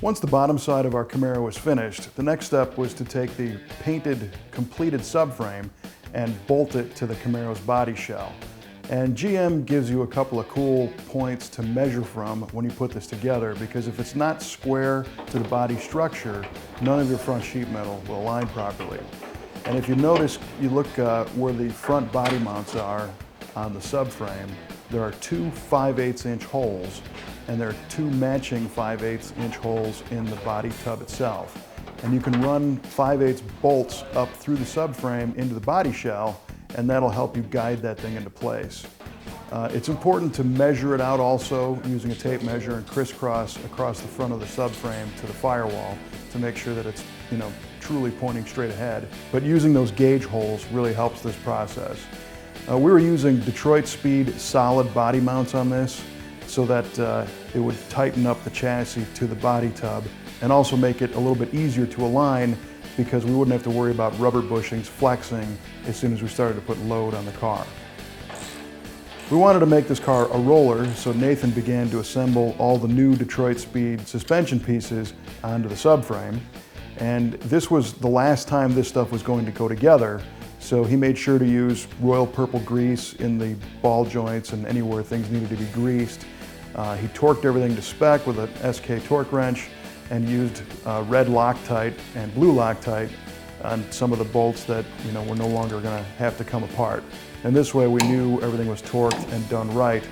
Once the bottom side of our Camaro was finished, the next step was to take the painted, completed subframe and bolt it to the Camaro's body shell. And GM gives you a couple of cool points to measure from when you put this together, because if it's not square to the body structure, none of your front sheet metal will align properly. And if you notice, you look where the front body mounts are on the subframe, there are two 5/8" holes, and there are two matching 5/8" holes in the body tub itself. And you can run 5/8 bolts up through the subframe into the body shell, and that'll help you guide that thing into place. It's important to measure it out also using a tape measure and crisscross across the front of the subframe to the firewall to make sure that it's, truly pointing straight ahead. But using those gauge holes really helps this process. We were using Detroit Speed solid body mounts on this so that it would tighten up the chassis to the body tub and also make it a little bit easier to align, because we wouldn't have to worry about rubber bushings flexing as soon as we started to put load on the car. We wanted to make this car a roller, so Nathan began to assemble all the new Detroit Speed suspension pieces onto the subframe. And this was the last time this stuff was going to go together, so he made sure to use royal purple grease in the ball joints and anywhere things needed to be greased. He torqued everything to spec with an SK torque wrench and used red Loctite and blue Loctite on some of the bolts that were no longer going to have to come apart. And this way we knew everything was torqued and done right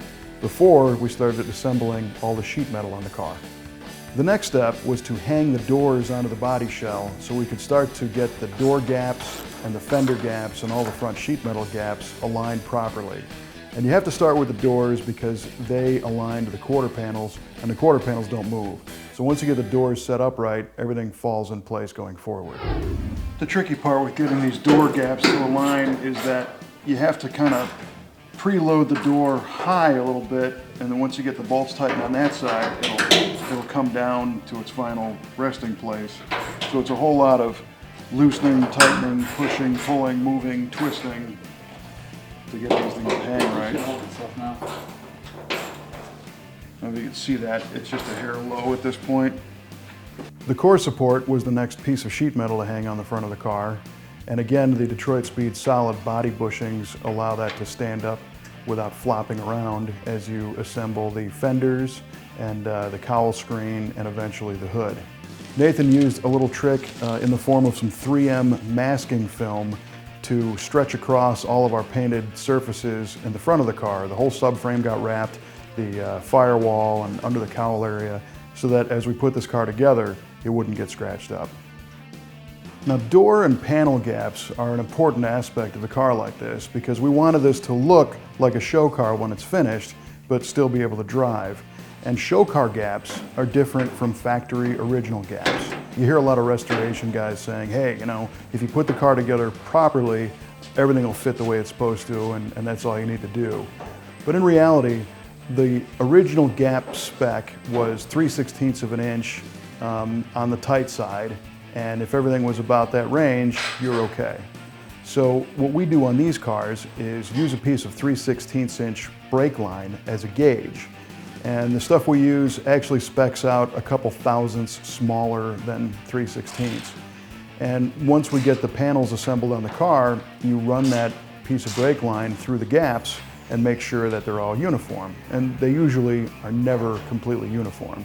before we started assembling all the sheet metal on the car. The next step was to hang the doors onto the body shell so we could start to get the door gaps and the fender gaps and all the front sheet metal gaps aligned properly. And you have to start with the doors because they align to the quarter panels, and the quarter panels don't move. So once you get the doors set up right, everything falls in place going forward. The tricky part with getting these door gaps to align is that you have to kind of preload the door high a little bit, and then once you get the bolts tightened on that side, it'll come down to its final resting place. So it's a whole lot of loosening, tightening, pushing, pulling, moving, twisting to get these things to hang right. I don't know if you can see that, it's just a hair low at this point. The core support was the next piece of sheet metal to hang on the front of the car. And again, the Detroit Speed solid body bushings allow that to stand up without flopping around as you assemble the fenders and the cowl screen and eventually the hood. Nathan used a little trick in the form of some 3M masking film to stretch across all of our painted surfaces in the front of the car. The whole subframe got wrapped, the firewall and under the cowl area, so that as we put this car together, it wouldn't get scratched up. Now, door and panel gaps are an important aspect of a car like this because we wanted this to look like a show car when it's finished, but still be able to drive. And show car gaps are different from factory original gaps. You hear a lot of restoration guys saying, hey, if you put the car together properly, everything will fit the way it's supposed to, and that's all you need to do. But in reality, the original gap spec was 3/16 of an inch on the tight side, and if everything was about that range, you're okay. So what we do on these cars is use a piece of 3/16 inch brake line as a gauge. And the stuff we use actually specs out a couple thousandths smaller than 3/16. And once we get the panels assembled on the car, you run that piece of brake line through the gaps and make sure that they're all uniform. And they usually are never completely uniform.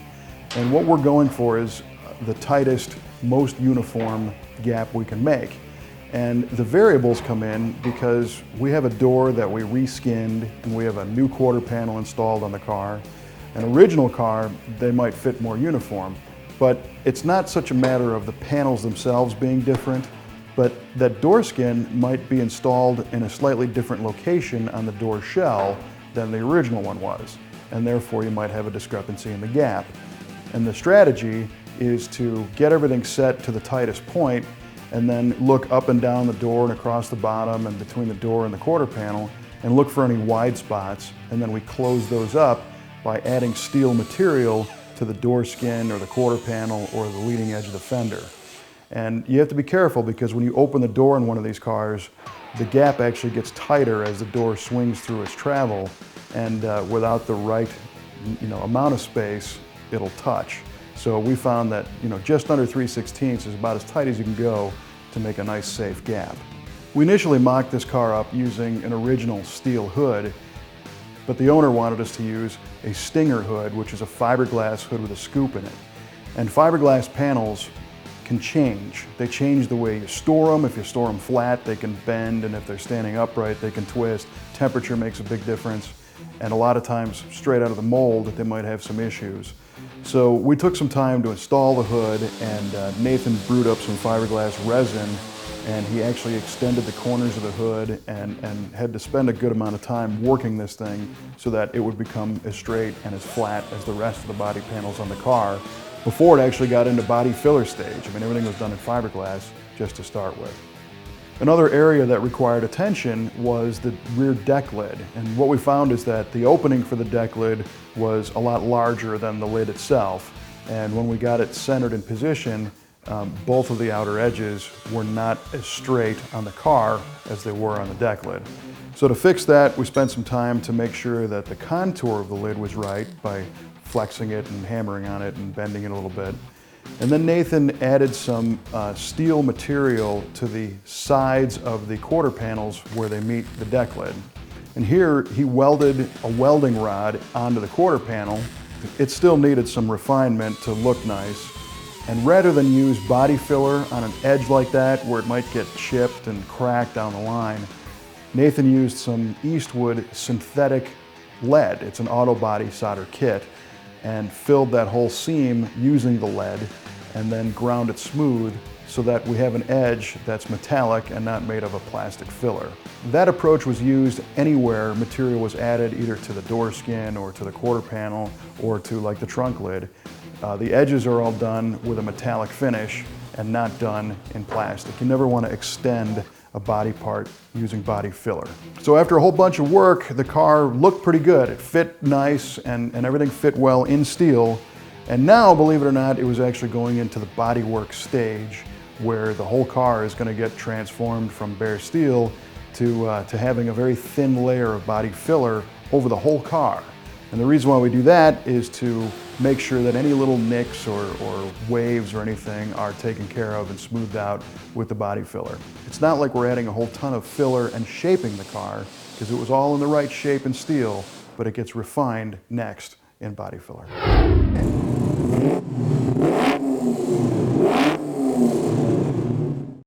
And what we're going for is the tightest, most uniform gap we can make. And the variables come in because we have a door that we reskinned and we have a new quarter panel installed on the car. An original car, they might fit more uniform, but it's not such a matter of the panels themselves being different, but that door skin might be installed in a slightly different location on the door shell than the original one was, and therefore you might have a discrepancy in the gap. And the strategy is to get everything set to the tightest point and then look up and down the door and across the bottom and between the door and the quarter panel and look for any wide spots, and then we close those up by adding steel material to the door skin or the quarter panel or the leading edge of the fender. And you have to be careful because when you open the door in one of these cars, the gap actually gets tighter as the door swings through its travel, and without the right amount of space, it'll touch. So we found that, just under 3/16 is about as tight as you can go to make a nice safe gap. We initially mocked this car up using an original steel hood, but the owner wanted us to use a Stinger hood, which is a fiberglass hood with a scoop in it. And fiberglass panels can change. They change the way you store them. If you store them flat, they can bend, and if they're standing upright, they can twist. Temperature makes a big difference, and a lot of times, straight out of the mold, they might have some issues. So we took some time to install the hood, and Nathan brewed up some fiberglass resin, and he actually extended the corners of the hood and had to spend a good amount of time working this thing so that it would become as straight and as flat as the rest of the body panels on the car before it actually got into body filler stage. I mean, everything was done in fiberglass just to start with. Another area that required attention was the rear deck lid. And what we found is that the opening for the deck lid was a lot larger than the lid itself. And when we got it centered in position, both of the outer edges were not as straight on the car as they were on the deck lid. So to fix that, we spent some time to make sure that the contour of the lid was right by flexing it and hammering on it and bending it a little bit. And then Nathan added some steel material to the sides of the quarter panels where they meet the deck lid. And here he welded a welding rod onto the quarter panel. It still needed some refinement to look nice. And rather than use body filler on an edge like that where it might get chipped and cracked down the line, Nathan used some Eastwood synthetic lead. It's an auto body solder kit, and filled that whole seam using the lead and then ground it smooth so that we have an edge that's metallic and not made of a plastic filler. That approach was used anywhere material was added, either to the door skin or to the quarter panel or to like the trunk lid. The edges are all done with a metallic finish and not done in plastic. You never want to extend a body part using body filler. So after a whole bunch of work, the car looked pretty good. It fit nice and everything fit well in steel. And now, believe it or not, it was actually going into the bodywork stage where the whole car is going to get transformed from bare steel to having a very thin layer of body filler over the whole car. And the reason why we do that is to make sure that any little nicks or waves or anything are taken care of and smoothed out with the body filler. It's not like we're adding a whole ton of filler and shaping the car, because it was all in the right shape in steel, but it gets refined next in body filler.